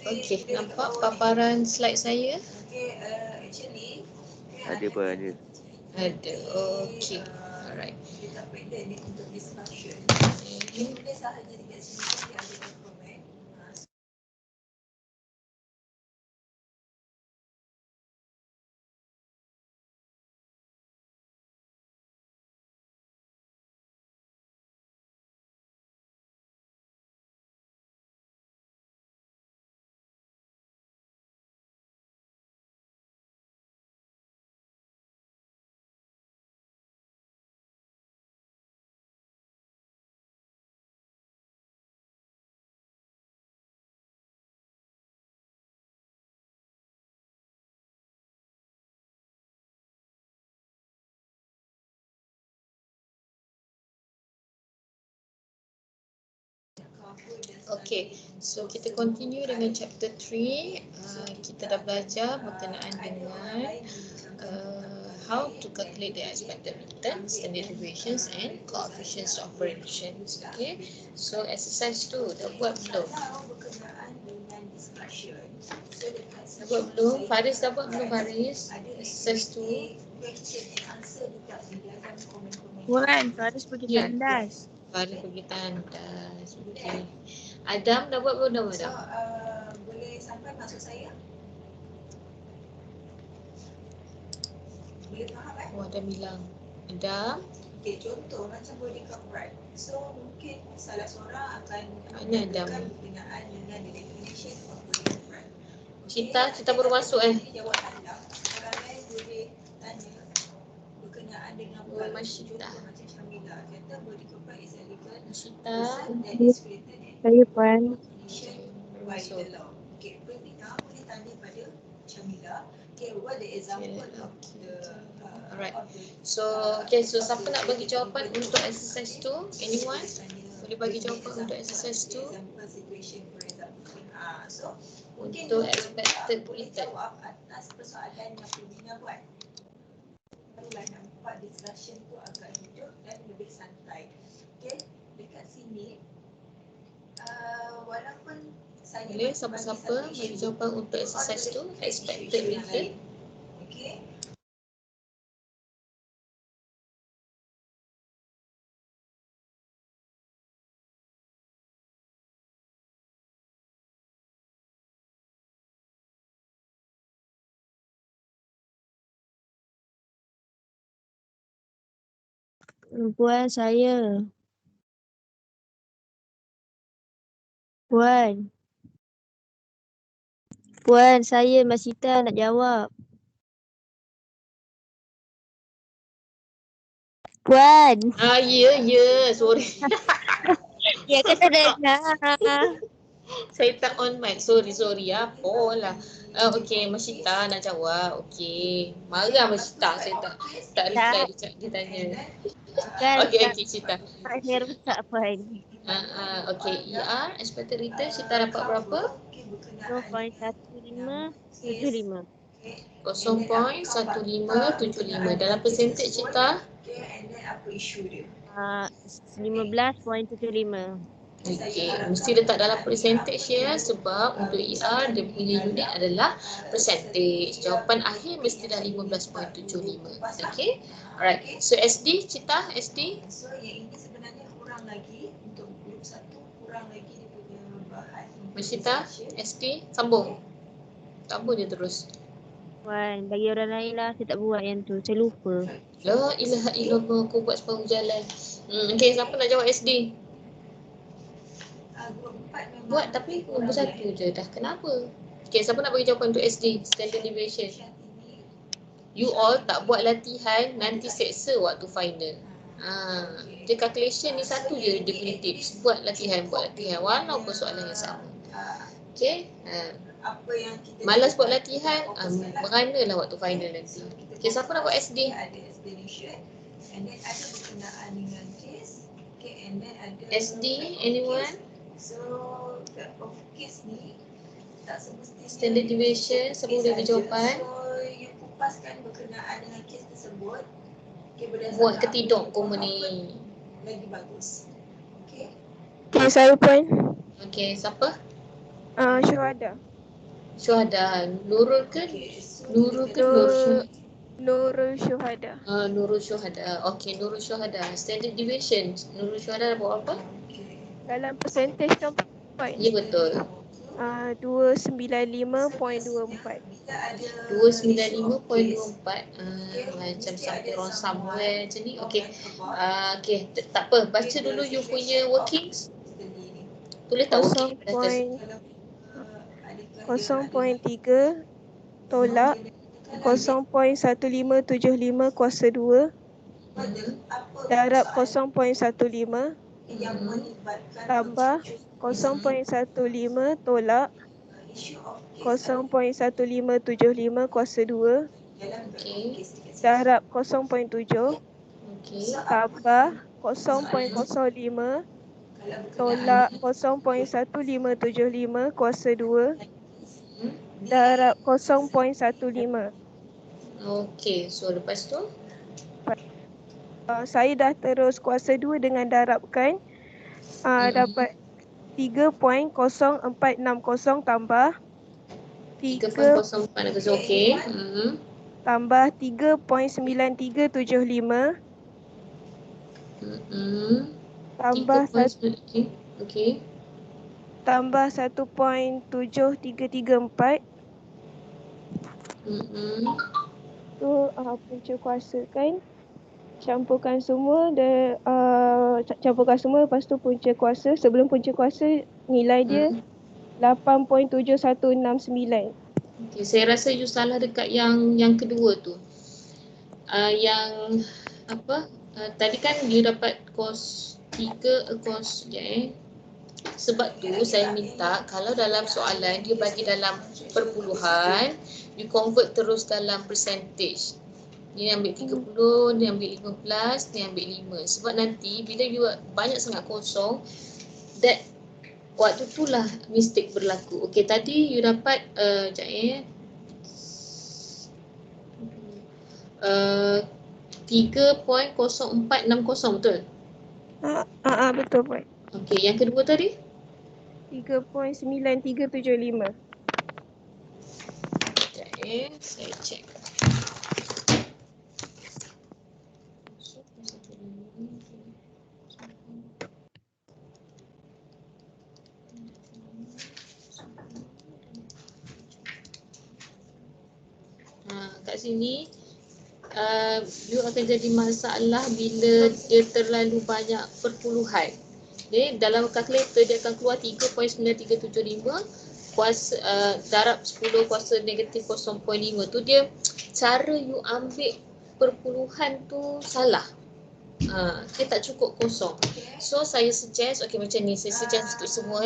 Okey, nampak paparan slide saya? Ada pun ada. Ada. Okey. Alright. Okey, so kita continue dengan chapter 3. Kita dah belajar berkenaan dengan how to calculate the expected return, standard deviations and coefficients of predictions. Okay, so exercise 2, dah buat belum? Dah buat belum? Faris dah buat belum Faris? Exercise 2. Puan, Faris pergi Ya. tandas. Faris pergi tandas. Okey. Adam dah buat belum Adam? Boleh sampai maksud saya? Boleh faham Oh, Adam bilang. Adam? Okey, contoh macam body corporate. So mungkin salah seorang akan Mana Adam? berkenaan dengan the definition of body corporate. Cita baru masuk Jadi jawab anda. Orang lain boleh tanya berkenaan dengan Masyita. macam Syamila. Kata body corporate is a legal Masyita. that is created and Saya Puan. by the law. Okay, Pernah boleh tanya pada Syamila. Okay, what the example of the Alright. So, okay, so siapa nak bagi jawapan untuk exercise 2? Anyone? Boleh bagi jawapan untuk exercise 2? So, Untuk expected return. jawab atas persoalan yang Pernah buat. Barulah nampak discussion tu agak hidup dan lebih santai. Okay, dekat sini walaupun saya Boleh siapa-siapa bagi jawapan untuk exercise 2? Expected return. Okay. Puan, saya. Puan. Puan, saya Masita nak jawab. Puan. Ya, sorry. Ya, kata dengar. Saya tak on mic. Sorry. Apalah. Okey, Masyita nak jawab. Okey. Marah Masyita. Saya tak reply dia tanya. Kan, Okey, Cita. saya rusak Puan. Okey, ER expected return Cita dapat berapa? 0.1575. 0.1575. Dalam percentage Cita? 15.75. Okey, mesti letak dalam percentage ya, sebab untuk ER dia punya unit adalah percentage. Jawapan akhir mesti dah 15.75. Okey. Alright. So SD Cita, SD? So yang ini sebenarnya kurang lagi untuk group 1, kurang lagi dia punya bahan. Masyita, SD, sambung. Sambung dia terus. Puan, bagi orang lain lah. Saya tak buat yang tu. Saya lupa. La ilaha illallah, aku buat separuh jalan. Okey, siapa nak jawab SD? Buat tapi nombor 1 je dah. Kenapa? Okey, siapa nak bagi jawapan untuk SD? Standard deviation. You all tak buat latihan, nanti seksa waktu final. Dia calculation ni satu je dia punya tips. Buat latihan walaupun soalan yang sama. Okey? Malas buat latihan, meranalah waktu final nanti. Okey, siapa nak buat SD? SD, anyone? So, of case ni tak semestinya Standard deviation, siapa boleh bagi jawapan? So, you kupaskan berkenaan dengan kes tersebut. Okay, Buat ke tidak komen ni? Lagi bagus. Okay. Okay, saya Puan. Okey, siapa? Syuhada. Syuhada. Nurul ke? Nurul ke Nur Syuhada? Nurul Syuhada. Nurul Syuhada. Okey, Nurul Syuhada. Standard deviation. Nurul Syuhada dapat apa? Dalam percentage kan Puan? Ya, betul. 295.24. 295.24. Macam something wrong somewhere macam ni. Okey. Okey, tak apa. Baca dulu you punya workings. Tulis tak working pada atas? 0.3 tolak 0.1575 kuasa 2 darab 0.15 tambah 0.15 tolak 0.1575 kuasa 2 Okey. darab 0.7 Okey. tambah 0.05 tolak 0.1575 kuasa 2 darab 0.15. Okey. So lepas tu? Saya dah terus kuasa 2 dengan darabkan dapat 3.0460 tambah 3.04 okey. tambah 3.9375 tambah 3.9 okey. tambah 1.7334 tu punca kuasa kan, campurkan semua lepas tu punca kuasa. Sebelum punca kuasa nilai dia 8.7169. Okay, saya rasa you salah dekat yang kedua tu. Yang apa? Tadi kan you dapat cos 3 cos sebab tu saya minta kalau dalam soalan dia bagi dalam perpuluhan, you convert terus dalam percentage. Ni ambil 30, ni ambil 15, ni ambil 5. Sebab nanti bila you banyak sangat kosong, that waktu tu lah mistake berlaku. Okey, tadi you dapat 3.0460 betul? Betul Puan. Okey, yang kedua tadi? 3.9375. Saya check. Kat sini you akan jadi masalah bila dia terlalu banyak perpuluhan. Okay, dalam kalkulator dia akan keluar 3.9375 kuasa darab 10 kuasa negatif 0.5 tu dia cara you ambil perpuluhan tu salah. Dia tak cukup kosong. So saya suggest, okay macam ni, saya suggest untuk semua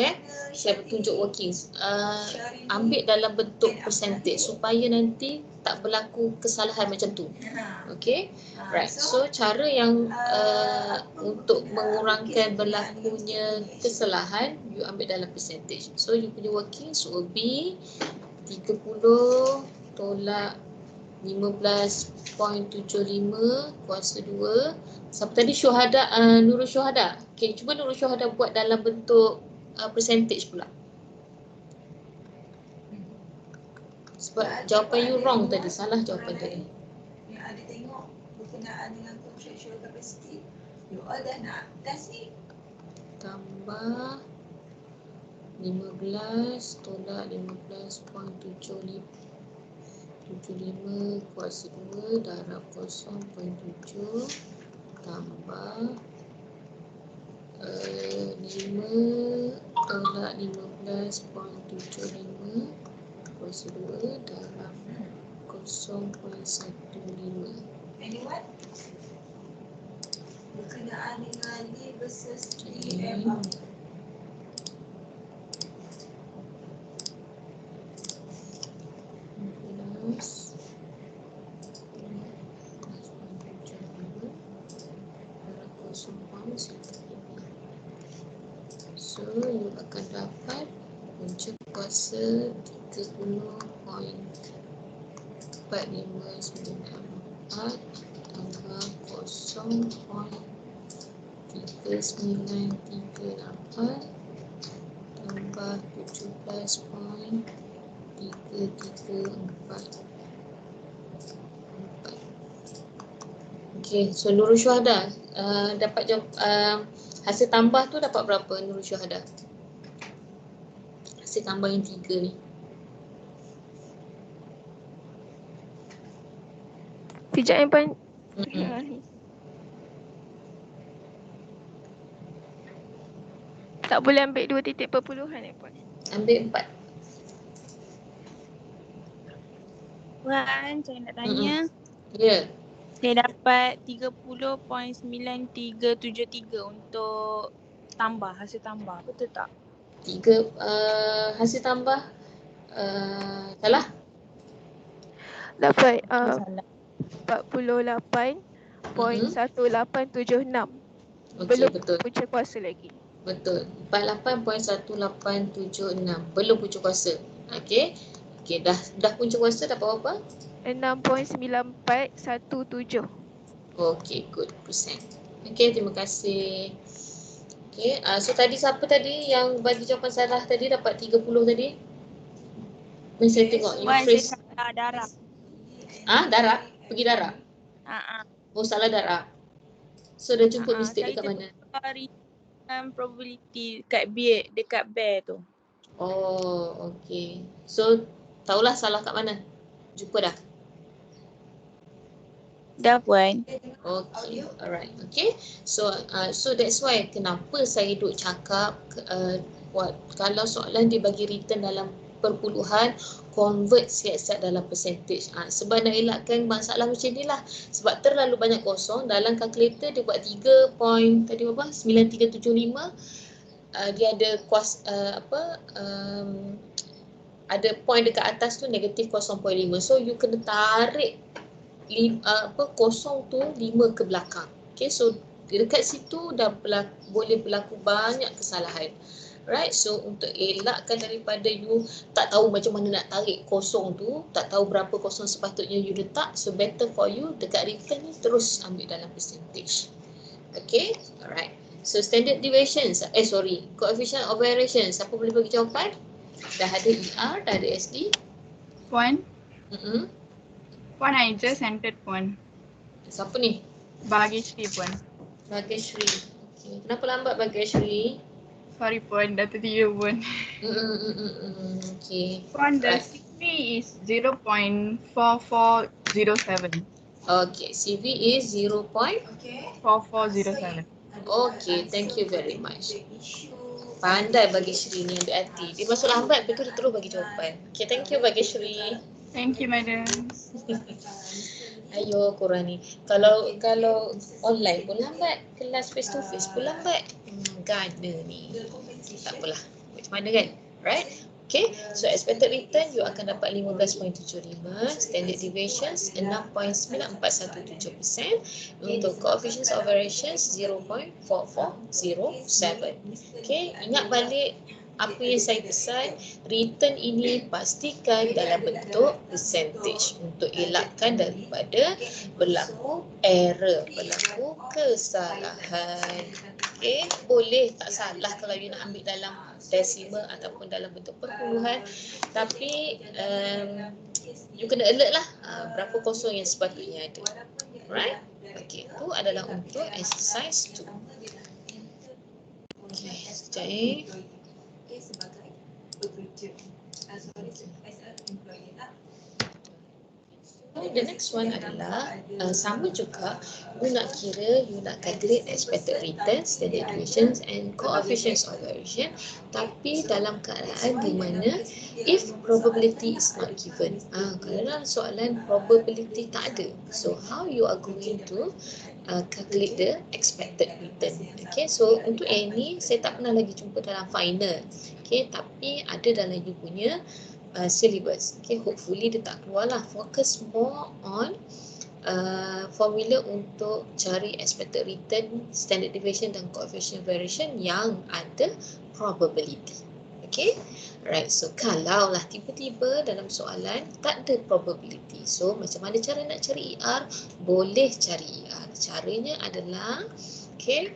saya tunjuk workings. Ambil dalam bentuk percentage supaya nanti tak berlaku kesalahan macam tu. Okay, right. So cara yang untuk mengurangkan berlakunya kesalahan, you ambil dalam percentage. So you punya workings will be 30 tolak 15.75 kuasa 2. Siapa tadi? Syuhada, Nurul Syuhada. Okay, cuba Nurul Syuhada buat dalam bentuk percentage pula. Sebab jawapan you wrong tadi, salah jawapan tadi. Yang ada tengok berkenaan dengan contractual capacity, you all dah nak test ni. Tambah 15 tolak 15.75 kuasa 2 darab 0.7 tambah 5 tolak 15.75 kuasa 2 darab 0.15. Anyone? Berkenaan dengan Lee versus DMR. So, you akan dapat punca kuasa 30.4594 tambah 0.3938 tambah 17.3 Okey, so Nurul Syuhada dapat jawab hasil tambah tu dapat berapa Nurul Syuhada? Hasil tambah yang 3 ni. Sekejap yang tak boleh ambil 2 titik perpuluhan Puan. Ambil 4. Puan, saya nak tanya. Ya. Saya dapat 30.9373 untuk tambah, hasil tambah. Betul tak? 3 hasil tambah salah? Dapat Salah. 48.1876. Okey, Belum betul. punca kuasa lagi. Betul. 48.1876. Belum punca kuasa. Okey. Okey, dah punca kuasa dapat berapa? 6.9417. Okey, good percent. Okey, terima kasih. Okey, so tadi siapa tadi yang bagi jawapan salah tadi dapat 30 tadi? Mari saya tengok you Puan, saya phrase. salah darab. Darab? Pergi darab? Oh, salah darab. So dah jumpa mistake dekat mana? Probability dekat bear tu. Oh, okey. So, tahulah salah kat mana? Jumpa dah? Dah Puan. Okay, alright. Okay, so that's why kenapa saya duk cakap kalau soalan dia bagi return dalam perpuluhan, convert siap-siap dalam percentage. Sebab nak elakkan masalah macam ni lah. Sebab terlalu banyak kosong dalam kalkulator dia buat 9375. Dia ada ada point dekat atas tu negatif 0.5. So you kena tarik kosong tu 5 ke belakang. Okay, so dekat situ dah boleh berlaku banyak kesalahan. Right, so untuk elakkan daripada you tak tahu macam mana nak tarik kosong tu, tak tahu berapa kosong sepatutnya you letak, so better for you dekat return ni terus ambil dalam percentage. Okay, alright. So standard deviations, coefficient of variation, siapa boleh bagi jawapan? Dah ada ER, dah ada SD? Puan? Puan, I just entered Puan. Siapa ni? Bhagyashree Puan. Bhagyashree. Okay. Kenapa lambat Bhagyashree? Sorry Puan, dah tertidur Puan. Okay. Puan, the CV is 0.4407. Okay, CV is 0.4407. Okay, thank you very much. Pandai Bhagyashree ni, ambil hati. Dia masuk lambat, betul dia terus bagi jawapan. Okay, thank you Bhagyashree. Thank you madam. Ayo korang ni. Kalau online pun lambat, kelas face to face pun lambat. Gana ni. Tak apalah. Macam mana kan? Right? Okay. So expected return you akan dapat 15.75. Standard deviations 6.9417%. Untuk coefficient of variations 0.4407. Okay. Ingat balik apa yang saya pesan, return ini pastikan dalam bentuk percentage untuk elakkan daripada berlaku error, berlaku kesalahan. Okay, boleh tak salah kalau you nak ambil dalam decimal ataupun dalam bentuk perpuluhan, tapi you kena alert lah berapa kosong yang sepatutnya ada. Right? Okay, itu adalah untuk exercise 2. Okay, sekejap sebagai pekerja. As an employer lah. The next one adalah sama juga, you nak kira, you nak calculate expected return, standard deviations and coefficients of variation, tapi dalam keadaan di mana if probability is not given. Kalau dalam soalan probability tak ada, so how you are going to calculate the expected return. Okay, so untuk ini saya tak pernah lagi jumpa dalam final. Okay, tapi ada dalam you punya syllabus. Okay, hopefully dia tak keluar lah. Focus more on formula untuk cari expected return, standard deviation dan coefficient variation yang ada probability. Okay, right. So kalau lah tiba-tiba dalam soalan tak ada probability, so macam mana cara nak cari ER? Boleh cari ER. Caranya adalah, okay,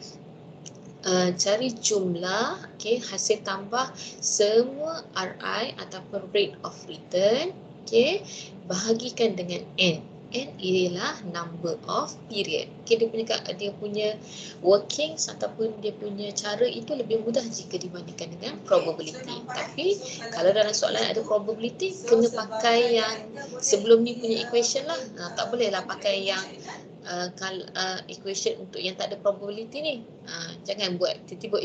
cari jumlah hasil tambah semua RI ataupun rate of return, bahagikan dengan N. N ialah number of period. Dia punya workings ataupun dia punya cara itu lebih mudah jika dibandingkan dengan probability. Tapi kalau dalam soalan ada probability, kena pakai yang sebelum ni punya equation lah. Tak bolehlah pakai yang equation untuk yang tak ada probability ni. Jangan buat tiba-tiba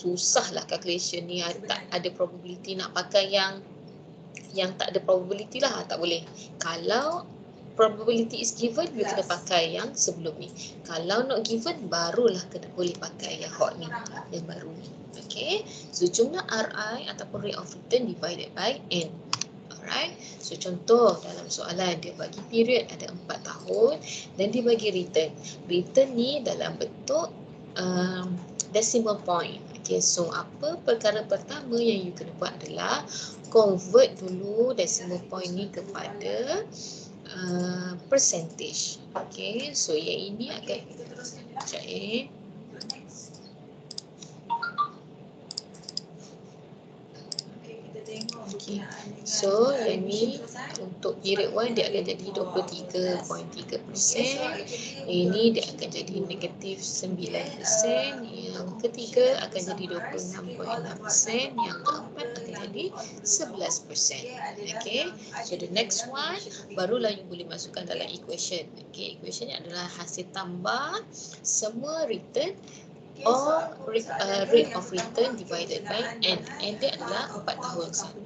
susahlah calculation ni tak ada probability, nak pakai yang tak ada probability lah, tak boleh. Kalau probability is given, you kena pakai yang sebelum ni. Kalau not given, barulah kena boleh pakai yang hot ni, yang baru ni. Okay, so jumlah RI ataupun rate of return divided by N. Alright, so contoh dalam soalan dia bagi period ada 4 tahun dan dia bagi return. Return ni dalam bentuk decimal point. Okay, so apa perkara pertama yang you kena buat adalah convert dulu decimal point ni kepada percentage. Okay, so yang ini akan sekejap Okay. So yang ni untuk period 1 dia akan jadi 23.3%. Ini dia akan jadi negatif 9%. Yang ketiga akan jadi 26.6%. Yang keempat akan jadi 11%. Okay. So the next one barulah you boleh masukkan dalam equation. Okay. Equation ni adalah hasil tambah semua return or rate of return divided by N. N dia adalah 4 tahun. 1,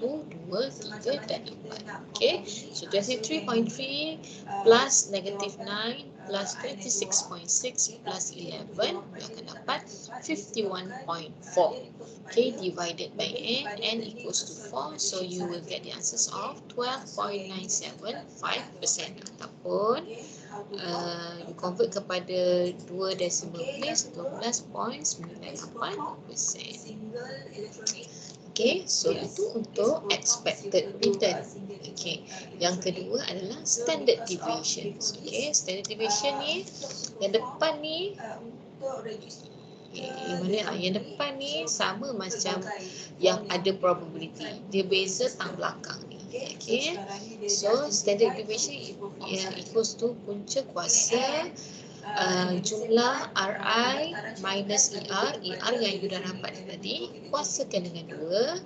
2, 3 dan 4. Okay. So 23.3 plus negative 9 plus 26.6 plus 11 you akan dapat 51.4. Okay, divided by N. N equals to 4. So you will get the answers of 12.975% ataupun you convert kepada 2 decimal place 12.98%. Okay, so itu untuk expected return. Okay, yang kedua adalah standard deviation. Okay, standard deviation ni yang depan ni yang depan ni sama macam yang ada probability. Dia beza tang belakang ni. Okay, so standard deviation equals to punca kuasa jumlah RI minus ER. ER yang you dah dapat tadi kuasakan dengan 2.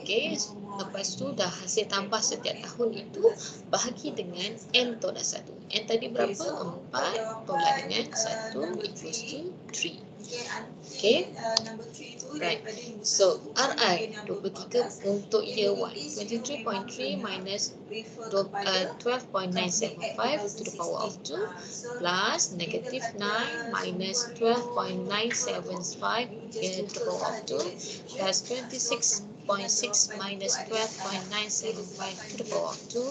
Okay, lepas tu dah hasil tambah setiap tahun itu bahagi dengan N tolak 1. N tadi berapa? 4 tolak dengan 1 equals to 3. Okay, right. So RI 23 untuk year 1, 23.3 minus 12.975 to the power of 2 plus negative 9 minus 12.975 to the power of 2 plus 26.6 minus 12.975 to the power of 2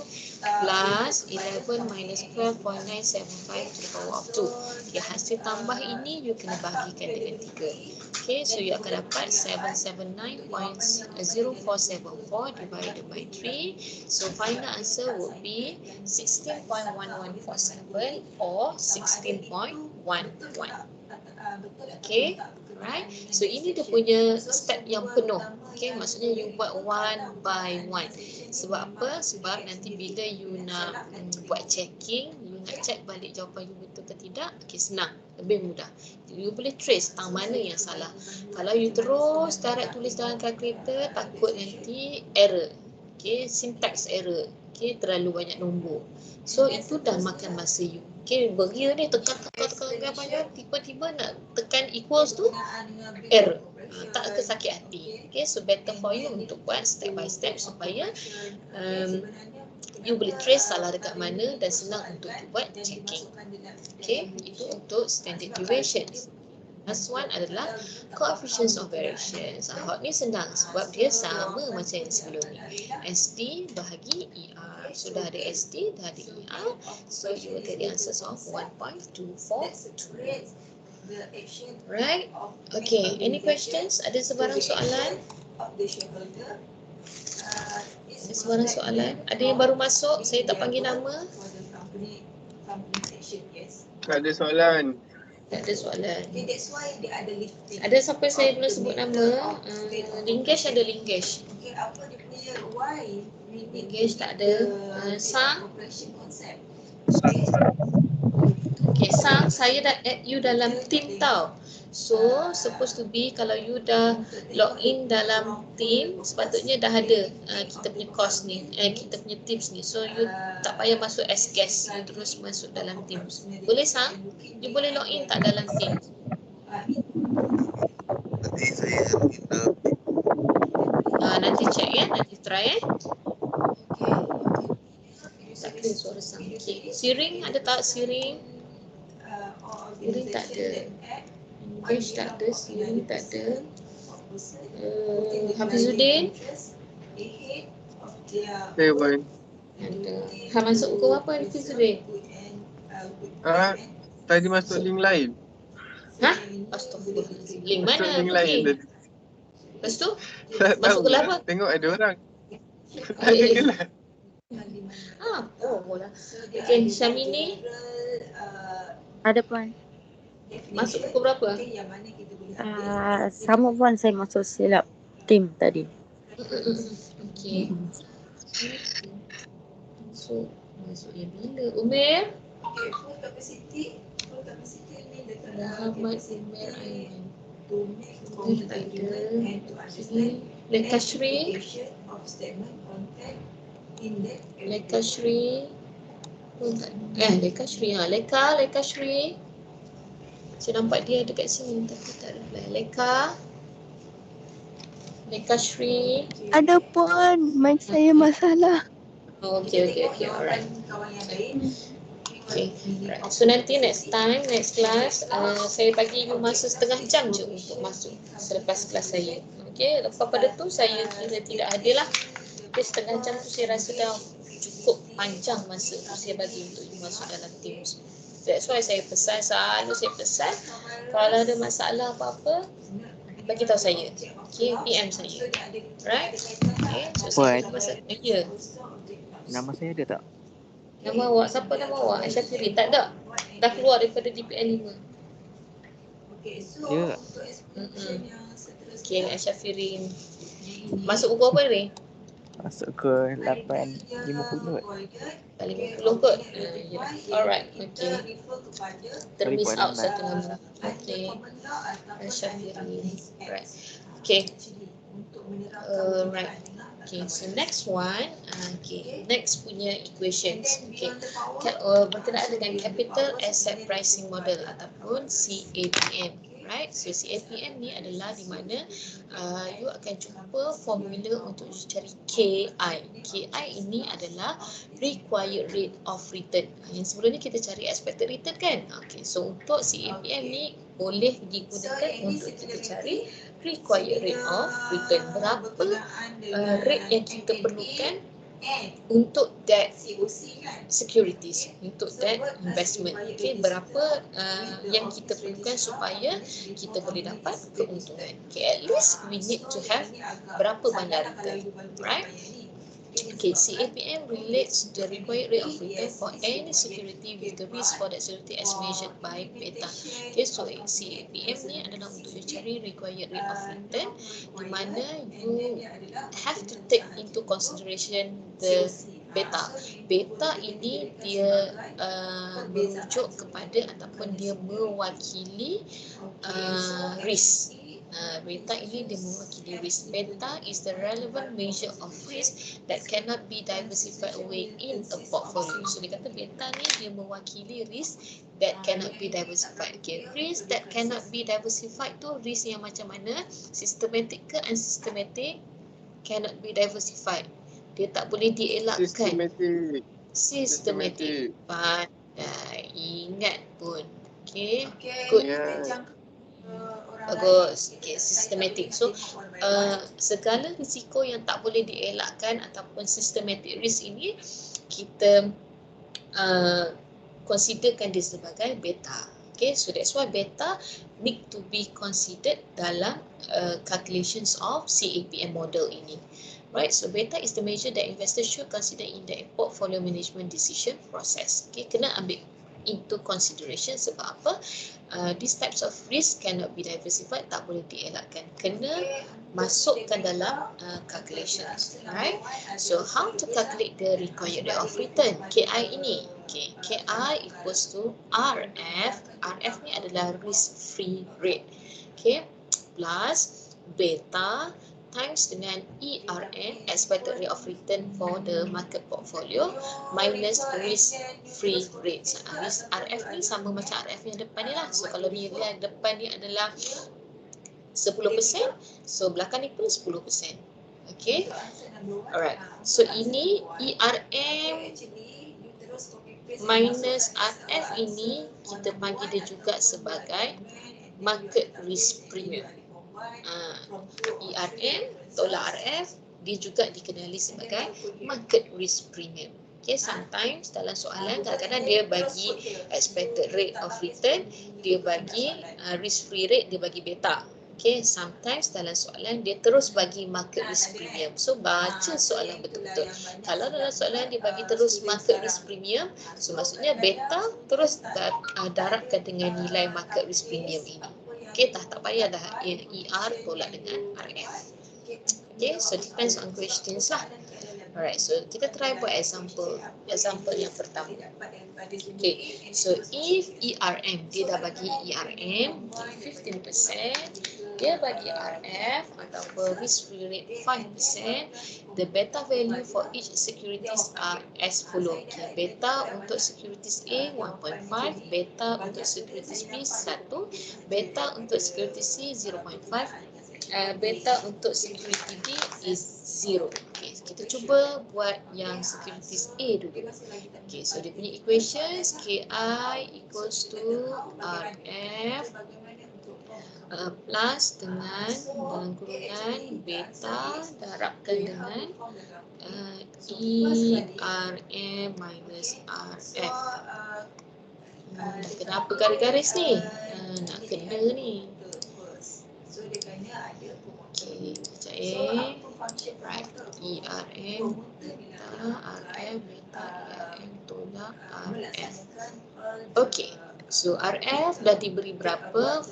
plus 11 minus 12.975 to the power of 2. Okay, hasil tambah ini you kena bahagikan dengan 3. Okay, so you akan dapat 779.0474 divided by 3. So final answer would be 16.1147 or 16.11. Okay, right. So ini dia punya step yang penuh. Okay, maksudnya you buat one by one. Sebab apa? Sebab nanti bila you nak buat checking, you nak check balik jawapan you betul ke tidak, okay, senang, lebih mudah. You boleh trace tang mana yang salah. Kalau you terus direct tulis dalam calculator, takut nanti error. Okay, syntax error. Okay, terlalu banyak nombor. So itu dah makan masa you. Okay, beria ni tekan banyak, tiba-tiba nak tekan equals tu error. Tak kesakit hati. Okay, so better for you untuk buat step by step supaya you boleh trace salah dekat mana dan senang untuk buat checking. Okay, itu untuk standard deviation. Last one adalah coefficients of variations. Hot ni senang sebab dia sama macam yang sebelum ni. SD bahagi ER. So dah ada SD, dah ada ER. So you will get the answers of 1.242. Right? Okay, any questions? Ada sebarang soalan? Ada sebarang soalan? Ada yang baru masuk? Saya tak panggil nama. Tak ada soalan. Tak ada soalan. Okay, that's why dia ada lifting. Ada siapa saya belum sebut nama? Lingesh ada Lingesh. Okay, apa dia punya why? Lingesh tak ada. Sang? Operation concept. Okay, Sang, saya dah add you dalam team tau. So, supposed to be kalau you dah log in dalam team, sepatutnya dah ada kita punya course ni, kita punya tips ni. So, you tak payah masuk as guest, you terus masuk dalam team. Boleh, Sang? You boleh log in tak dalam team? Nanti saya login dalam Nanti check ya, nanti try Tak clear suara Sang. Okay. Siring, ada tak Siring? Siring tak ada. Lingesh tak ada, Siring tak ada. Hafizuddin? Okay, bye. Ada. Masuk buku apa Hafizuddin? Tadi masuk link lain. Hah? Astaghfirullahaladzim. Link mana? Masuk link lain. Okay. Lepas tu? Tak Masuk tahu. kelas apa? Tengok ada orang. Tak ada kelas. Lah. Okay, Syamini? Ada puan. Masuk pukul berapa? Sama puan saya masuk silap tim tadi. Okay. Masuk yang bila? Umair? Full capacity ni dekat Muhammad Umair Aiman. to make Umair tak ada. and to understand Lekashri? of statement content in that Lekashri? Lekashri. Lekashri. Saya nampak dia dekat sini tapi tak reply. Lekashri. Ada puan, mic saya masalah. Oh, okay, alright. kawan yang lain. Okay, right. So nanti next class, saya bagi you masa setengah jam je untuk masuk selepas kelas saya. Okay, lepas pada tu saya kira tidak ada lah. Okay, setengah jam tu saya rasa dah cukup panjang masa tu saya bagi untuk you masuk dalam Teams. That's why saya selalu pesan, kalau ada masalah apa-apa, bagi tahu saya. Okay, PM saya. Right? Okay, so saya ya. Nama saya ada tak? Nama awak, siapa nama awak? Aisyah Firin, tak ada? Dah keluar daripada DPN 5. Ya. Okay, Aisyah Firin. Masuk buku apa ni? Masuk ke 8.50 kot. 50 kot? Alright, okay. Termiss out satu nama. Okay. Aisyah Firin. Right. Okay. Right. Okay, so next one, next punya equations. Okay, berkenaan dengan capital asset pricing model ataupun CAPM, right? So CAPM ni adalah di mana you akan jumpa formula untuk cari KI. KI ini adalah required rate of return. Yang sebelum ni kita cari expected return kan? Okay, so untuk CAPM ni boleh digunakan untuk kita cari required rate of return. Berapa rate yang kita perlukan untuk debt securities, untuk debt investment. Okay, berapa yang kita perlukan supaya kita boleh dapat keuntungan. Okay, at least we need to have berapa banyak return, right? Okay, CAPM relates the required rate of return for any security with the risk for that security as measured by beta. Okay, so CAPM ni adalah untuk you cari required rate of return di mana you have to take into consideration the beta. Beta ini dia merujuk kepada ataupun dia mewakili risk. Beta ini dia mewakili risk. Beta is the relevant measure of risk that cannot be diversified away in a portfolio. So dia kata beta ni dia mewakili risk that cannot be diversified. Okay, risk that cannot be diversified tu risk yang macam mana? Systematic ke unsystematic? Cannot be diversified. Dia tak boleh dielakkan. Systematic. Pandai. Ingat pun. Okay, good. Bagus. Okay, systematic. So, segala risiko yang tak boleh dielakkan ataupun systematic risk ini, kita considerkan dia sebagai beta. Okay, so that's why beta need to be considered dalam calculations of CAPM model ini. Right, so beta is the measure that investors should consider in their portfolio management decision process. Okay, kena ambil into consideration sebab apa? these types of risk cannot be diversified, tak boleh dielakkan, kena masukkan dalam calculations. Alright, so how to calculate the required rate of return, KI ini? Okay, KI equals to RF. RF ni adalah risk free rate, okay, plus beta times dengan ERM, expected rate of return for the market portfolio, minus risk free rate. Risk RF ni sama macam RF yang depan ni lah. So kalau nilai yang depan ni adalah 10%, so belakang ni pun 10%. Okay, alright, so ini ERM minus RF ini kita panggil dia juga sebagai market risk premium. ERM tolak RF, dia juga dikenali sebagai market risk premium. Okay, sometimes dalam soalan kadang-kadang dia bagi expected rate of return, dia bagi risk free rate, dia bagi beta. Okay, sometimes dalam soalan dia terus bagi market risk premium. So baca soalan betul-betul. Kalau dalam soalan dia bagi terus market risk premium, so maksudnya beta terus darabkan dengan nilai market risk premium ini. Okay, tak payah dah ER tolak dengan RF. Okay, so depends on questions lah. Alright, so kita try buat example yang pertama. Okay, so if ERM, dia dah bagi ERM 15%, dia bagi RF ataupun risk free rate 5%, the beta value for each securities are as follow. Okay, beta untuk securities A 1.5, beta untuk securities B 1, beta untuk securities C 0.5, beta untuk security D is 0. Okay, kita cuba buat yang securities A dulu. Okay, so dia punya equations KI equals to RF plus dengan dalam kurungan beta darabkan dengan ERM minus RF. Kenapa garis-garis ni? Nak kena ni. Okay, sekejap right, ERM beta RF beta ERM tolak RF. Okay, so RF dah diberi berapa?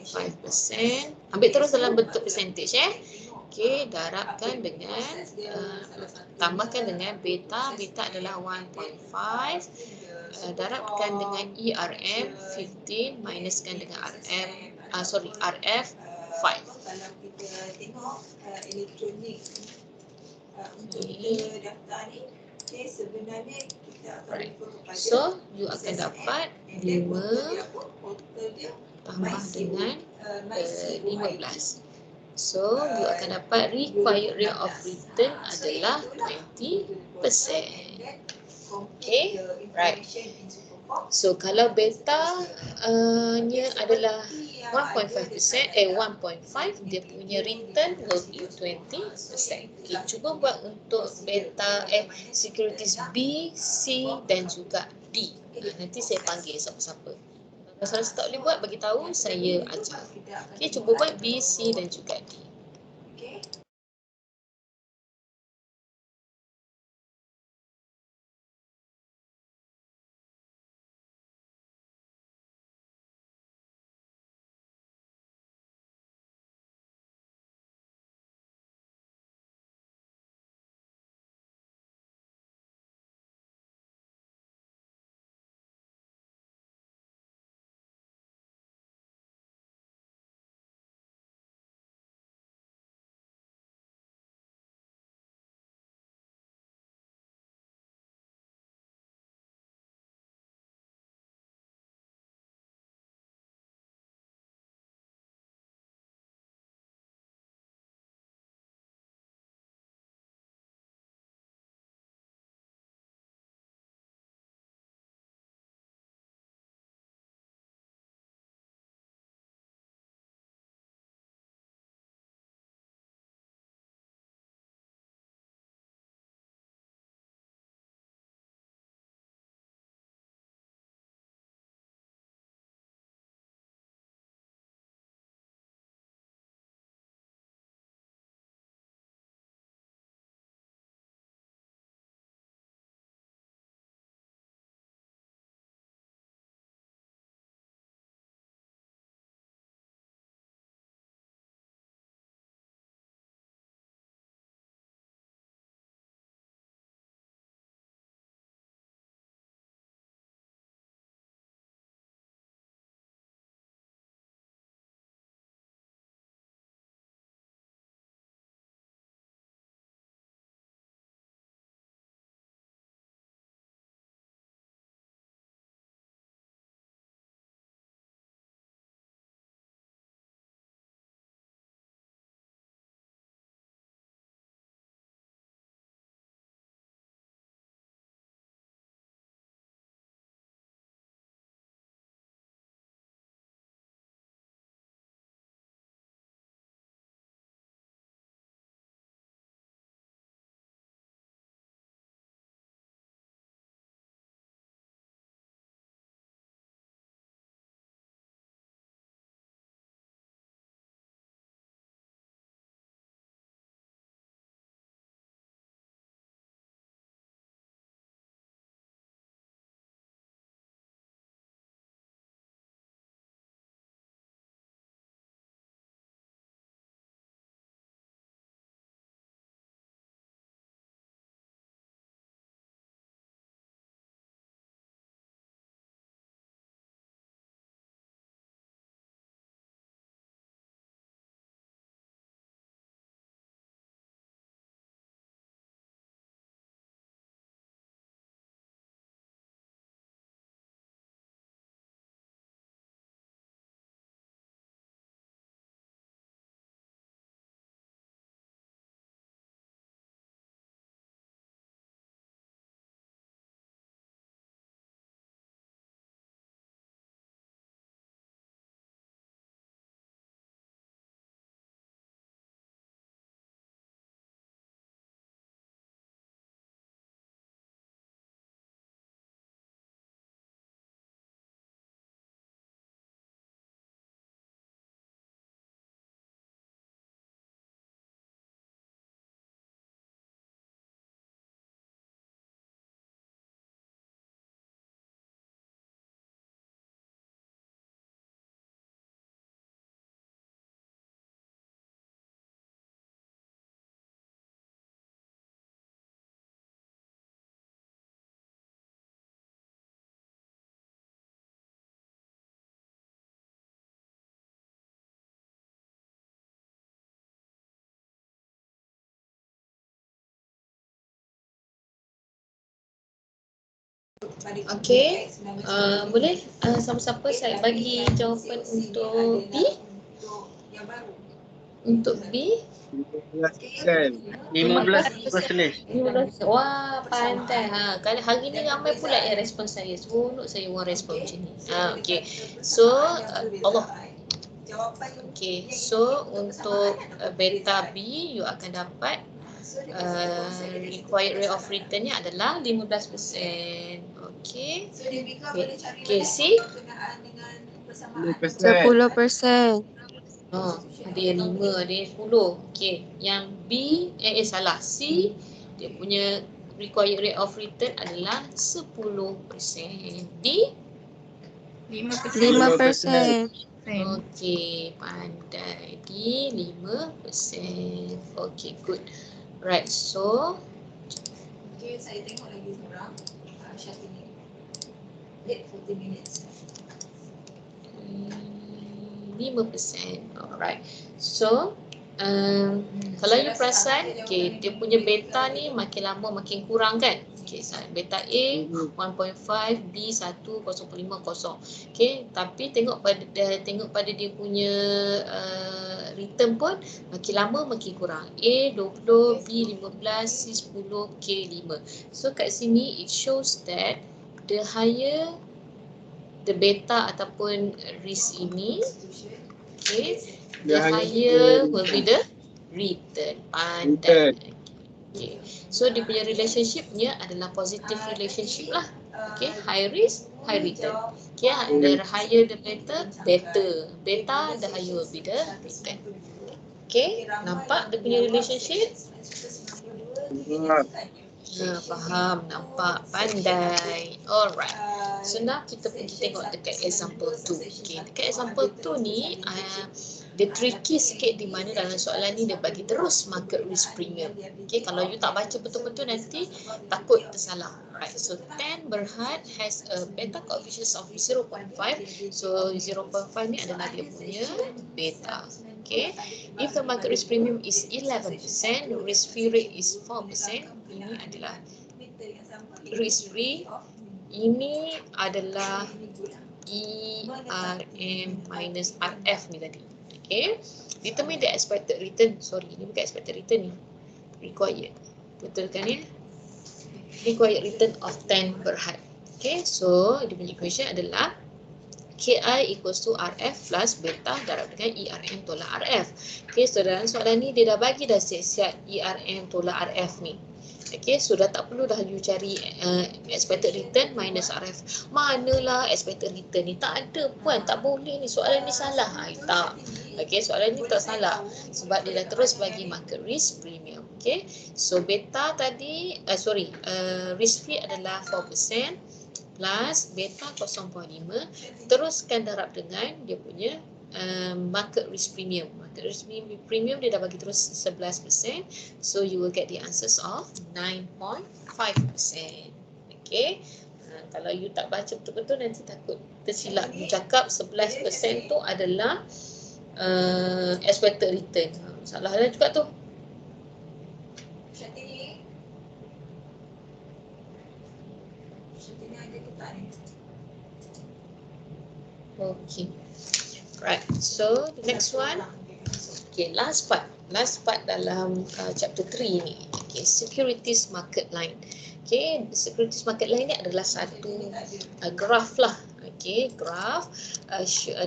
5%. Ambil terus dalam bentuk percentage Okay, darabkan dengan tambahkan dengan beta adalah 1.5, darabkan dengan ERM 15 minuskan dengan RF 5. Kalau kita tengok elektronik untuk daftar ni, okay, sebenarnya kita akan refer kepada, so you akan dapat 5 tambah dengan 15. So you akan dapat required rate of return adalah 20%. Okay, right. So kalau beta nya adalah 1.5%, 1.5, dia punya return will be 20%. Okay, cuba buat untuk beta securities B, C dan juga D. Nanti saya panggil siapa-siapa. Kalau saya tak boleh buat, bagi tahu saya ajar. Okay, cuba buat B, C dan juga D. Okey. Boleh siapa-siapa saya bagi jawapan untuk B? Untuk B 15%. 15%. 15%. Wah, pandai. Kali hari ni ramai pula yang respon saya. Seronok saya orang respon macam ni. Okey. So, Allah. Okey. So, untuk beta B, you akan dapat required rate of return-nya adalah 15%. Okey. Okey, C? 10%. Oh, ada yang 5, ada yang 10. Okey, yang B, salah. C, dia punya required rate of return adalah 10%. D? 5%. Okey, pandai. D, 5%. Okey, good. Right, so Okay, saya tengok lagi seorang. Syatini. Late 40 minutes. 5%. Alright. So, kalau you perasan, okay, dia punya beta ni makin lama makin kurang kan? Okay, beta A 1.5, B 1, 0.50. Okay, tapi tengok pada dia punya return pun makin lama makin kurang. A 20, B 15, C 10, K 5. So kat sini it shows that the higher the beta ataupun risk ini, okay, the higher will be the return. Pandai. Okay. So dia punya relationship-nya adalah positive relationship lah. Okay, high risk, high return. Okay, the higher the beta, better. Beta, the higher will be the return. Okay, nampak dia punya relationship? Faham, nampak, pandai. Alright. So now kita pergi tengok dekat example 2. Okay, dekat example 2 ni dia tricky sikit di mana dalam soalan ni dia bagi terus market risk premium. Okay, kalau you tak baca betul-betul nanti takut tersalah. Right, so 10 Berhad has a beta coefficient of 0.5. So 0.5 ni adalah dia punya beta. Okay, if the market risk premium is 11%, risk free rate is 4%. Ini adalah risk free. Ini adalah ERM minus RF ni tadi. Okay, determine the expected return. Sorry, ini bukan expected return ni. Required. Betul kan ya? Required return of 10 Berhad. Okay, so dia punya equation adalah KI equals to RF plus beta darab dengan ERM tolak RF. Okay, so dalam soalan ni dia dah bagi dah siap-siap ERM tolak RF ni. Okay, so dah tak perlu dah you cari expected return minus RF. Manalah expected return ni? Tak ada puan, tak boleh ni. Soalan ni salah. Tak. Okay, soalan ni tak salah. Sebab dia dah terus bagi market risk premium. Okay, so beta tadi, risk free adalah 4% plus beta 0.5. Teruskan darab dengan dia punya market risk premium. Market risk premium dia dah bagi terus 11%. So you will get the answers of 9.5%. Okay. Kalau you tak baca betul-betul nanti takut tersilap. You cakap 11% tu adalah expected return. Salah dah juga tu. Syatini ada ke tak ni? Okay. Right. So the next one. Okay, last part dalam chapter 3 ni. Okay, securities market line. Okay, securities market line ni adalah satu graph lah. Okay, graph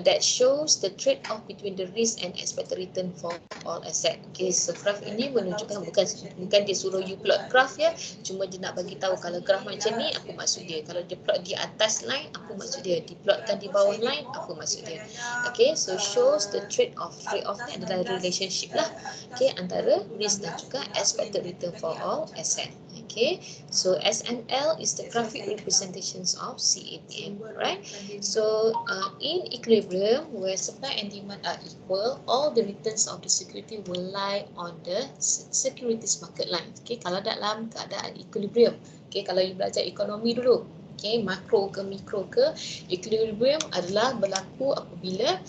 that shows the trade-off between the risk and expected return for all asset. Okay, so graph ini menunjukkan bukan dia suruh you plot graph ya, cuma dia nak bagi tahu kalau graph macam ni apa maksud dia. Kalau dia plot di atas line apa maksud dia, diplotkan di bawah line apa maksud dia. Okay, so shows the trade-off. Trade-off ni adalah relationship lah. Okay, antara risk dan juga expected return for all asset. Okay, so SNL is the graphic representations of CAPM, right? So in equilibrium where supply and demand are equal, all the returns of the security will lie on the securities market line. Okay, kalau dalam keadaan equilibrium. Okay, kalau you belajar ekonomi dulu, okay, makro ke mikro ke, equilibrium adalah berlaku apabila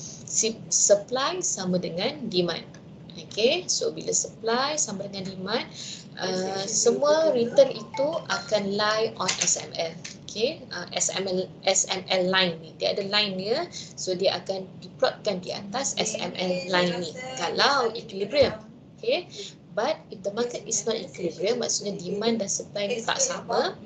supply sama dengan demand. Okay, so bila supply sama dengan demand, semua return itu akan lie on SML. Okay, SML line ni, dia ada line dia, so dia akan diplotkan di atas SML line ni kalau equilibrium. Okay, but if the market is not equilibrium, maksudnya demand dan supply ni tak sama,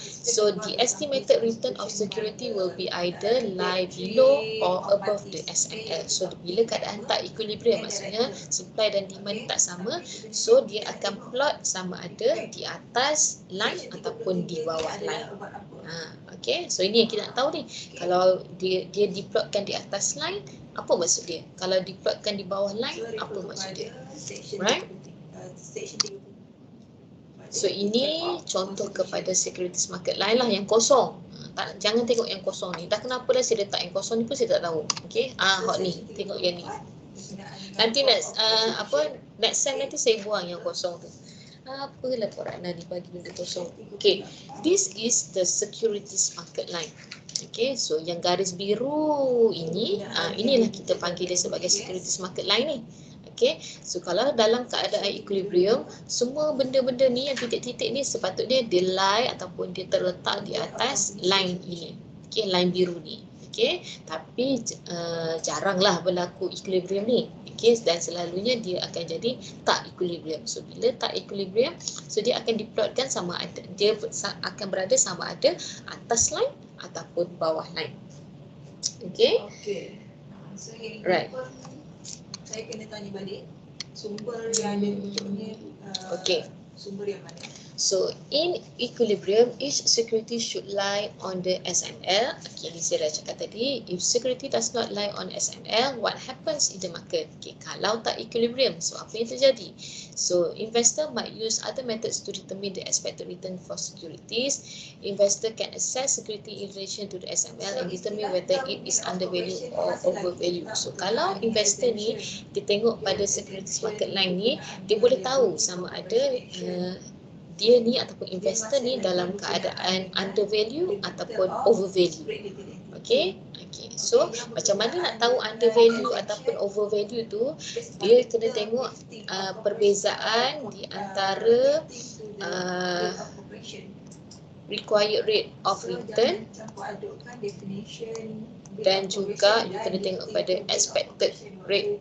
so the estimated return of security will be either lie below or above the SML. So bila keadaan tak equilibrium, maksudnya supply dan demand tak sama, so dia akan plot sama ada di atas line ataupun di bawah line. Okay, so ini yang kita nak tahu ni. Kalau dia diplotkan di atas line, apa maksud dia? Kalau diplotkan di bawah line, apa maksud dia? Right? So ini contoh kepada securities market line lah yang kosong. Jangan tengok yang kosong ni. Dah kenapa dah saya letak yang kosong ni pun saya tak tahu. Okay, hot ni. Tengok yang ni. Nanti next sem nanti saya buang yang kosong tu. Apalah Kak Ratna ni bagi benda kosong. Okay, this is the securities market line. Okay, so yang garis biru ini, inilah kita panggil dia sebagai securities market line ni. Okay, so kalau dalam keadaan equilibrium, semua benda-benda ni yang titik-titik ni sepatutnya dia lie ataupun dia terletak di atas line ini. Okay, line biru ni. Okay, tapi jaranglah berlaku equilibrium ni. Okay, dan selalunya dia akan jadi tak equilibrium. So bila tak equilibrium, so dia akan diplotkan sama ada, dia akan berada sama ada atas line ataupun bawah line. Okay. So yang right. Pun, saya kena tanya balik sumber yang ada untuknya. Okay. Sumber yang mana? So in equilibrium, each security should lie on the SML. Okay, ini saya dah cakap tadi. If security does not lie on SML, what happens in the market? Okay, kalau tak equilibrium, so apa yang terjadi? So investor might use other methods to determine the expected return for securities. Investor can assess security in relation to the SML and determine whether it is undervalued or overvalued. So kalau investor ni dia tengok pada securities market line ni, dia boleh tahu sama ada dia ni ataupun investor ni dalam keadaan undervalue ataupun overvalue. Okay, so macam mana nak tahu undervalue ataupun overvalue tu? Dia kena tengok perbezaan di antara required rate of return dan juga you kena tengok pada expected rate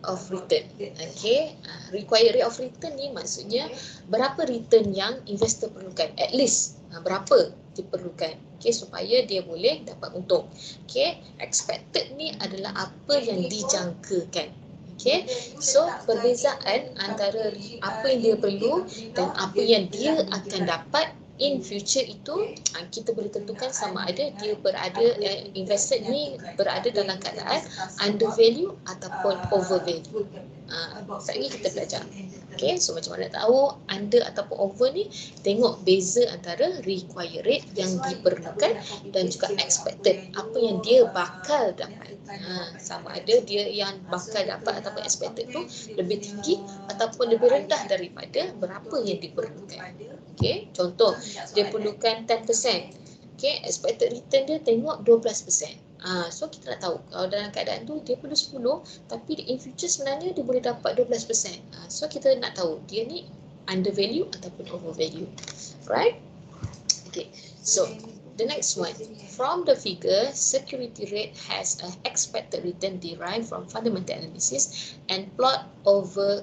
of return. Okay, required rate of return ni maksudnya berapa return yang investor perlukan, at least berapa diperlukan, okay, supaya dia boleh dapat untung. Okay, expected ni adalah apa yang dijangkakan. Okay, so perbezaan antara apa yang dia perlu dan apa yang dia akan dapat in future itu, kita boleh tentukan sama ada dia berada, investor ni berada dalam keadaan undervalue ataupun overvalue. Sekali kita belajar. Okay, so macam mana tahu under ataupun over ni? Tengok beza antara required rate yang diperlukan dan juga expected, apa yang dia bakal dapat. Sama ada dia yang bakal dapat ataupun expected tu lebih tinggi ataupun lebih rendah daripada berapa yang diperlukan. Okay, contoh dia perlukan 10%. Okay, expected return dia tengok 12%. So kita nak tahu kalau dalam keadaan tu dia perlu 10 tapi in future sebenarnya dia boleh dapat 12%. So kita nak tahu dia ni undervalue ataupun overvalue. Right? Okay, so the next one, from the figure, security rate has an expected return derived from fundamental analysis and plot over,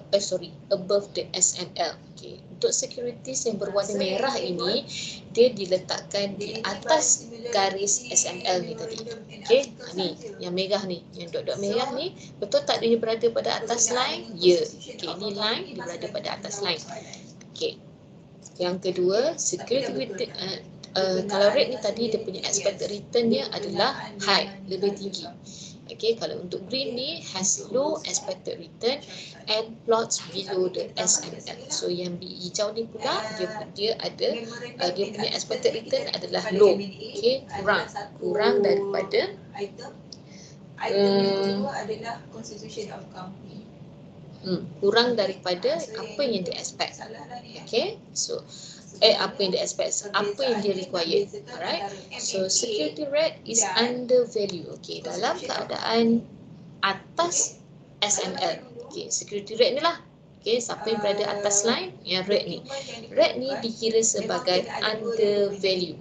above the SML. Okay, untuk securities yang berwarna merah ini, dia diletakkan di atas garis SML ni tadi. Okay, ni yang merah ni, yang dot-dot merah ni, betul tak dia berada pada atas line? Ya. Okay, ni line dia berada pada atas line. Okay, yang kedua, security return. Kalau rate ni tadi dia punya expected return dia adalah high, lebih tinggi. Okay, kalau untuk green ni has low expected return and plots below the SML. So yang hijau ni pula dia ada dia punya expected return adalah low. Okay, kurang daripada adalah constitution of company. Kurang daripada apa yang dia expect. Okay, so apa yang dia expect, apa yang dia required. Alright, so security rate is undervalue. Okay, dalam keadaan atas SML. Okay, security rate ni lah. Okay, siapa yang berada atas line? Yang rate ni. Rate ni dikira sebagai under value.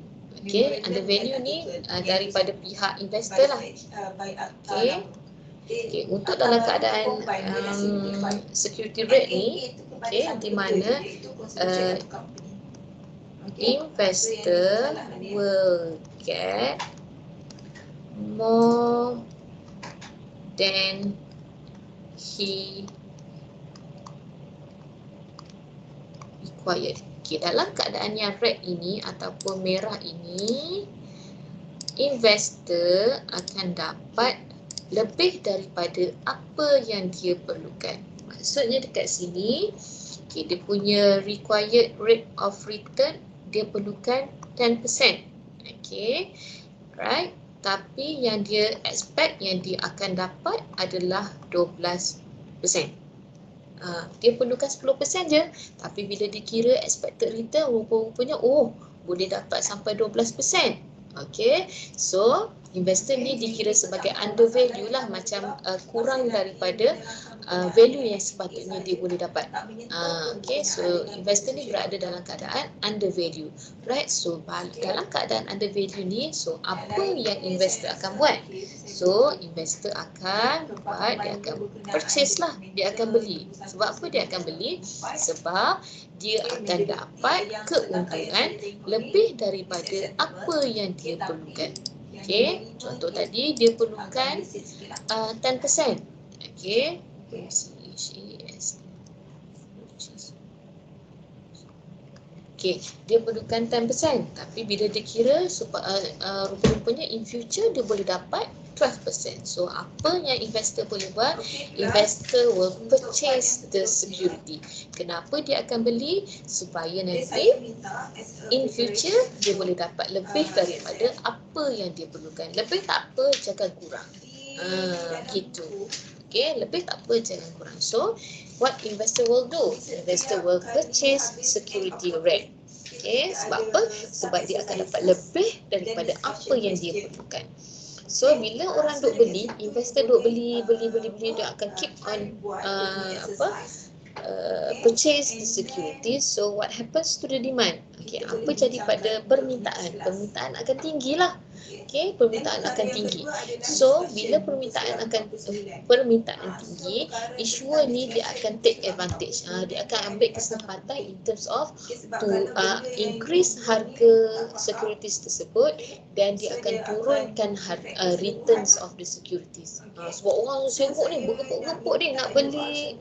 Okay, under value ni daripada pihak investor lah. Okay. Okay, untuk dalam keadaan security rate ni, okay, di mana investor will get more than he required. Okay, dalam keadaan yang red ini ataupun merah ini, investor akan dapat lebih daripada apa yang dia perlukan. Maksudnya dekat sini, okay, dia punya required rate of return, dia perlukan 10%. Okay, right? Tapi yang dia expect, yang dia akan dapat adalah 12%. Dia perlukan 10% je, tapi bila dikira expected return, rupa-rupanya boleh dapat sampai 12%. Okay, so investor ni dikira sebagai under value lah, macam kurang daripada value yang sepatutnya dia boleh dapat. Okay, so investor ni berada dalam keadaan under value, right? So dalam keadaan under value ni, so apa yang investor akan buat? So investor akan buat, dia akan purchase lah, dia akan beli. Sebab apa dia akan beli? Sebab dia akan dapat keuntungan lebih daripada apa yang dia perlukan. Okay, contoh tadi dia perlukan 10%. Okay, okay, dia perlukan 10%, tapi bila dia kira rupa-rupanya in future dia boleh dapat 12%. So apa yang investor boleh buat? Investor will purchase the security. Kenapa dia akan beli? Supaya nanti in future dia boleh dapat lebih daripada apa yang dia perlukan. Lebih tak apa, jangan kurang. Gitu. Okay, lebih tak apa, jangan kurang. So what investor will do? Investor will purchase security rate. Okay, sebab apa? Sebab dia akan dapat lebih daripada apa yang dia perlukan. So bila orang duk beli, investor duk beli, dia akan keep on purchase the securities. So what happens to the demand? Okay, apa jadi pada permintaan? Permintaan akan tinggi lah. Okay, permintaan akan tinggi. So bila permintaan tinggi, issuer ni dia akan take advantage. Dia akan ambil kesempatan in terms of to increase harga securities tersebut, dan dia akan turunkan returns of the securities. Sebab orang sibuk ni, bergepuk-gepuk ni nak beli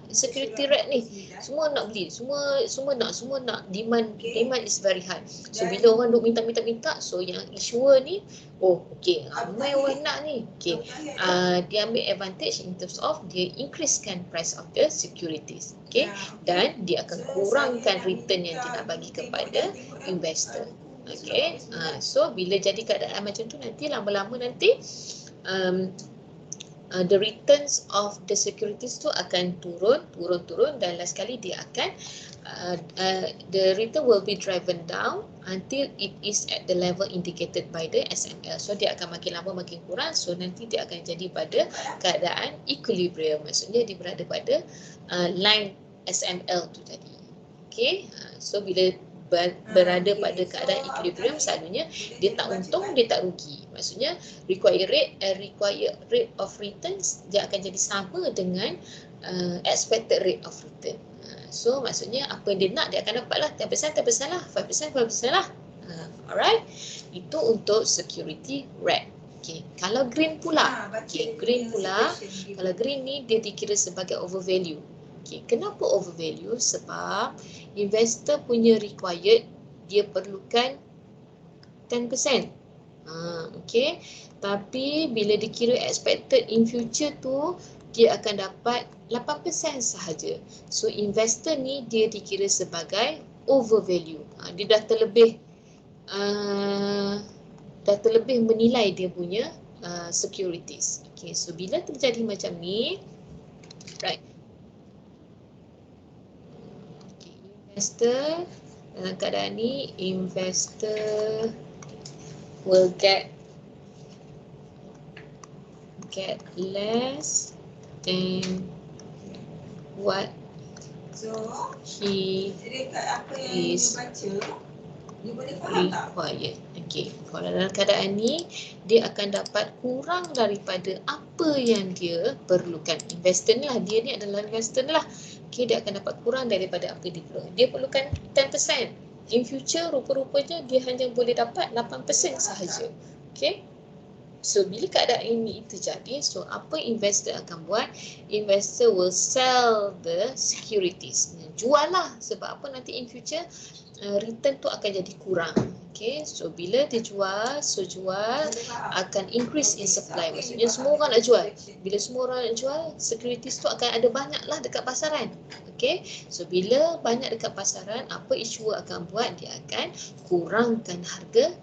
security rate ni. Semua nak beli, semua nak. Demand is very high. So bila orang duk minta, so yang issuer ni, okay, ramai orang nak ni. Okay, dia ambil advantage in terms of dia increasekan price of the securities. Okay, dan dia akan kurangkan return yang dia nak bagi kepada investor. Okay, so bila jadi keadaan macam tu, nanti lama-lama nanti the returns of the securities tu akan turun, dan last sekali dia akan the return will be driven down until it is at the level indicated by the SML. So dia akan makin lama makin kurang, so nanti dia akan jadi pada keadaan equilibrium. Maksudnya dia berada pada line SML tu tadi. Okay, so bila berada pada keadaan equilibrium, selalunya dia tak untung, dia tak rugi. Maksudnya required rate of returns dia akan jadi sama dengan expected rate of return. So maksudnya apa yang dia nak, dia akan dapat lah 10% lah, 5% lah. Alright, itu untuk security rate. Okay, kalau green pula, kalau green ni dia dikira sebagai overvalue. Okay, kenapa overvalue? Sebab investor punya required, dia perlukan 10%. Okay, tapi bila dikira expected in future tu, dia akan dapat 8% sahaja. So investor ni dia dikira sebagai overvalue. Dia dah terlebih menilai dia punya securities. Okay, so bila terjadi macam ni, right? Okay, investor dalam keadaan ni, investor will get get less than what So, he dekat apa yang is you baca, you boleh faham tak? required. Okey, kalau dalam keadaan ni dia akan dapat kurang daripada apa yang dia perlukan. Investor ni lah, dia ni adalah investor ni lah. Okey, dia akan dapat kurang daripada apa dia perlukan. Dia perlukan 10%. In future rupa-rupanya dia hanya boleh dapat 8% sahaja. Okey. So bila keadaan ini terjadi, so apa investor akan buat? Investor will sell the securities. Jual lah, sebab apa nanti in future return tu akan jadi kurang. Okay, so bila dia jual, so jual akan increase in supply. Maksudnya semua orang nak jual. Bila semua orang nak jual, securities tu akan ada banyak lah dekat pasaran. Okay, so bila banyak dekat pasaran, apa issuer akan buat? Dia akan kurangkan harga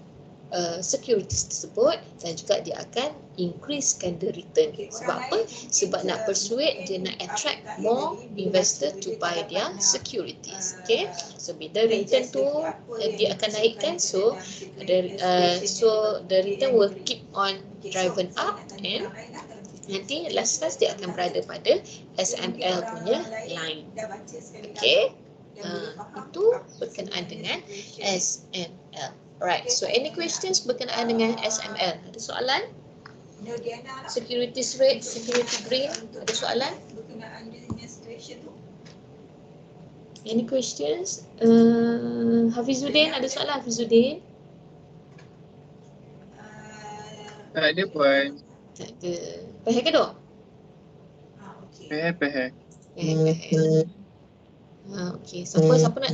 securities tersebut dan juga dia akan increasekan the return. Sebab apa? Sebab nak persuade, dia nak attract more investor to buy their securities. Okay, so bila return tu dia akan naikkan, so the return will keep on driven up and nanti last dia akan berada pada SML punya line. Okay, itu berkenaan dengan SML. Alright, so any questions berkenaan dengan SML? Ada soalan? Securities rate, security green, ada soalan? Any questions? Hafizuddin, ada soalan Hafizuddin? Tak ada pun. Tak ada. Pahal ke dok? Peh. Pahal. Okey, siapa nak?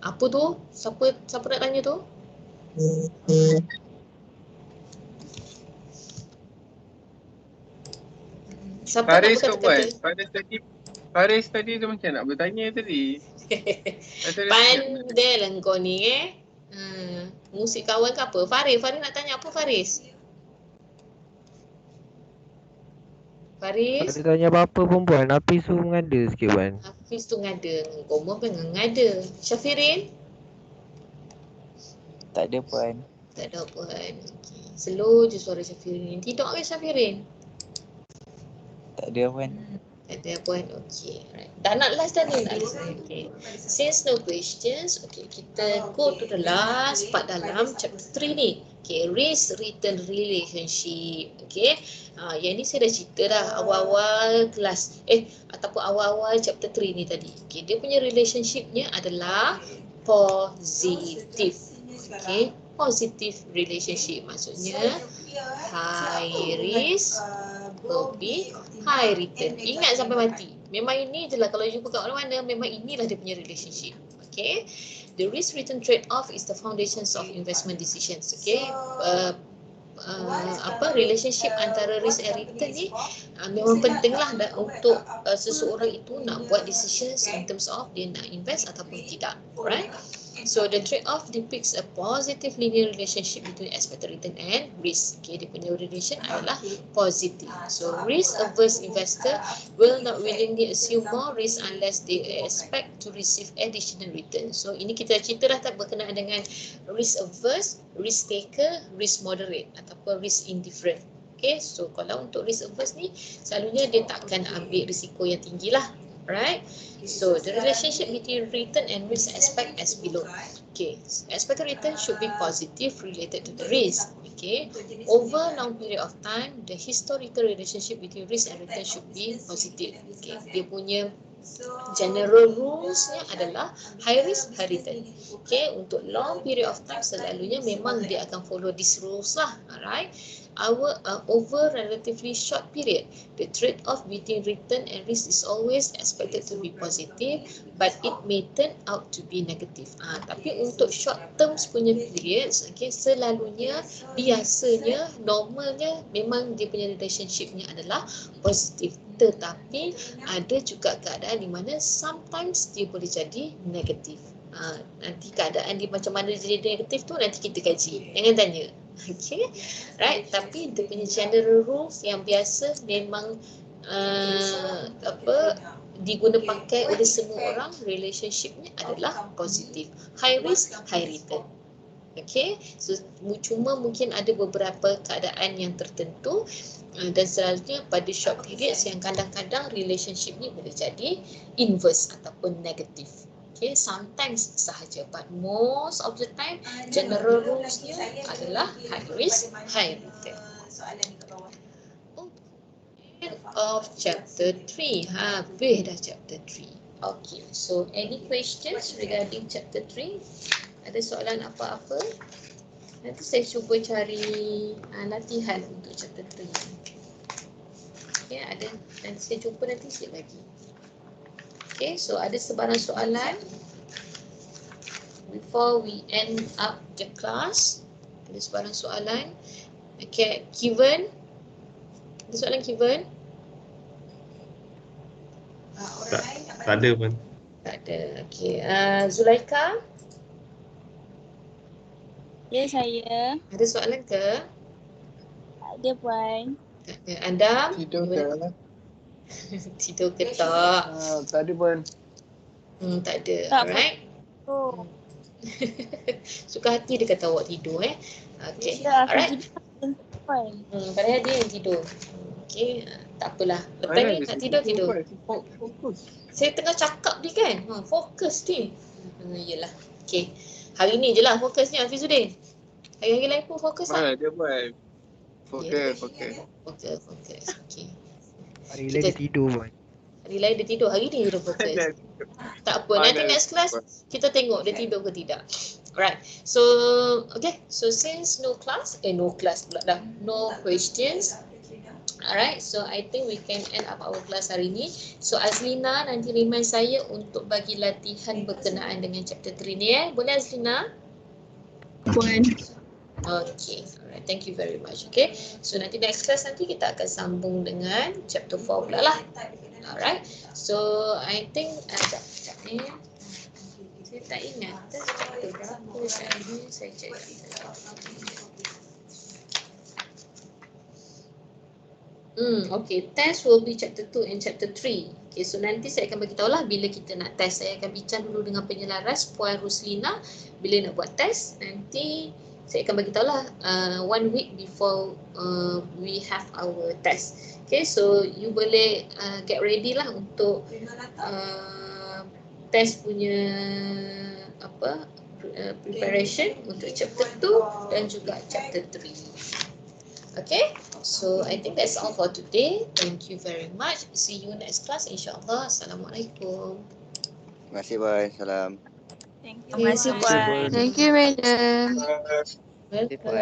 Apa tu? Siapa nak tanya tu? Siapa Faris nak tu berkata-kata? Faris tadi tu macam nak bertanya tadi. Pandai lah kau ni musik kawan ke apa? Faris nak tanya apa Faris? Faris? Ada tanya apa-apa perempuan, Hafiz tu mengada sikit Wan. Hafiz tu ngada. Kau pun pengen ngada. Syafirin? Tak ada Puan. Tak ada pun. Okay. Slow je suara Syafirin. Tidur ke Syafirin? Tak ada Puan. Tak ada pun. Okay. Right. Dah nak last dah ni. Okay. Since no questions, okay, kita go to the last part dalam chapter 3 ni. Okay, risk return relationship. Okay. Yang ni saya dah cerita dah awal-awal kelas. Ataupun awal-awal chapter 3 ni tadi. Okay, dia punya relationshipnya adalah positive. Okay, positive relationship maksudnya high risk will be high return. Ingat sampai mati. Memang ini je lah, kalau jumpa kat mana-mana, memang inilah dia punya relationship. Okay, the risk return trade-off is the foundations of investment decisions. Okay, relationship antara risk and return ni memang penting lah untuk seseorang itu nak buat decisions in terms of dia nak invest ataupun tidak. Right? So the trade-off depicts a positive linear relationship between expected return and risk. Okay, dia punya relation adalah positive. So risk averse investor will not willingly assume more risk unless they expect to receive additional return. So ini kita cerita dah tak berkenaan dengan risk averse, risk taker, risk moderate ataupun risk indifferent. Okay, so kalau untuk risk averse ni selalunya dia tak akan ambil risiko yang tinggi lah. Right? So the relationship between return and risk aspect as below. Okay, expected return should be positive related to the risk. Okay, over long period of time, the historical relationship between risk and return should be positive. Okay, dia punya general rulesnya adalah high risk, high return. Okay, untuk long period of time selalunya memang dia akan follow these rules lah. Alright. Over relatively short period, the trade-off between return and risk is always expected to be positive, but it may turn out to be negative. Tapi untuk short terms punya periods, okay, selalunya, biasanya, normalnya memang dia punya relationshipnya adalah positif. Tetapi ada juga keadaan di mana sometimes dia boleh jadi negatif. Nanti keadaan dia macam mana jadi negatif tu nanti kita kaji. Jangan tanya. Okay, right? Tapi dia punya general rules yang biasa memang diguna pakai oleh semua orang, relationshipnya adalah positif. High risk, high return. Okay, so cuma mungkin ada beberapa keadaan yang tertentu dan selalunya pada short periods yang kadang-kadang relationship ni boleh jadi inverse ataupun negatif. Okay, sometimes sahaja, but most of the time general rules-nya adalah high risk, high return. Soalan ni kat bawah. End of chapter 3. Habis dah chapter 3. Okay, so any questions regarding chapter 3? Ada soalan apa-apa? Nanti saya cuba cari latihan untuk chapter 3. Okay, ada. Nanti saya jumpa nanti sikit lagi. Okay, so ada sebarang soalan before we end up the class? Ada sebarang soalan? Okay, Kevin? Ada soalan Kevin? Tak ada pun. Tak ada. Okay, Zulaika? Ya, saya. Ada soalan ke? Ada puan. Tak ada. Andam? Tidur ke? Tidur ke tak? Tak ada pun. Tak ada. Tak, Alright. Oh. Suka hati dia kata awak tidur Okay. Dah, Alright. puan. Padahal dia yang tidur. Okay. Tak apalah. Lepas ni nak tidur. Fokus. Saya tengah cakap ni kan. Fokus ni. Yelah. Okay. Hari ni je lah fokusnya Hafizuddin. Hari-hari lain pun fokus lah. Dia buat. Fokus. Fokus. Okay. Hari lain dia tidur pun. Hari lain dia tidur. Hari ni je dia fokus. Tak apa. Nanti next class kita tengok dia tidur ke tidak. Alright. So, okay. So, since no class pula dah. No questions. Alright. So, I think we can end up our class hari ni. So, Azlina nanti remind saya untuk bagi latihan berkenaan dengan chapter 3 ni Boleh Azlina? Puan. Okay. Alright. Thank you very much. Okay. So, nanti next class nanti kita akan sambung dengan chapter 4 pula lah. Alright. So, I think sekejap ni. Saya tak ingat chapter berapa tadi saya cek. Okay, test will be chapter 2 and chapter 3. Okay, so nanti saya akan bagi tahu lah bila kita nak test. Saya akan bincang dulu dengan penyelaras Puan Ruslina bila nak buat test. Nanti saya akan bagi tahu lah 1 week before we have our test. Okay, so you boleh get ready lah untuk test punya preparation untuk chapter 2 dan juga chapter 3. Okay, so I think that's all for today. Thank you very much. See you next class insyaAllah. Assalamualaikum. Terima kasih, Puan. Salam. Thank you. Terima kasih, Puan. Thank you, madam. Welcome.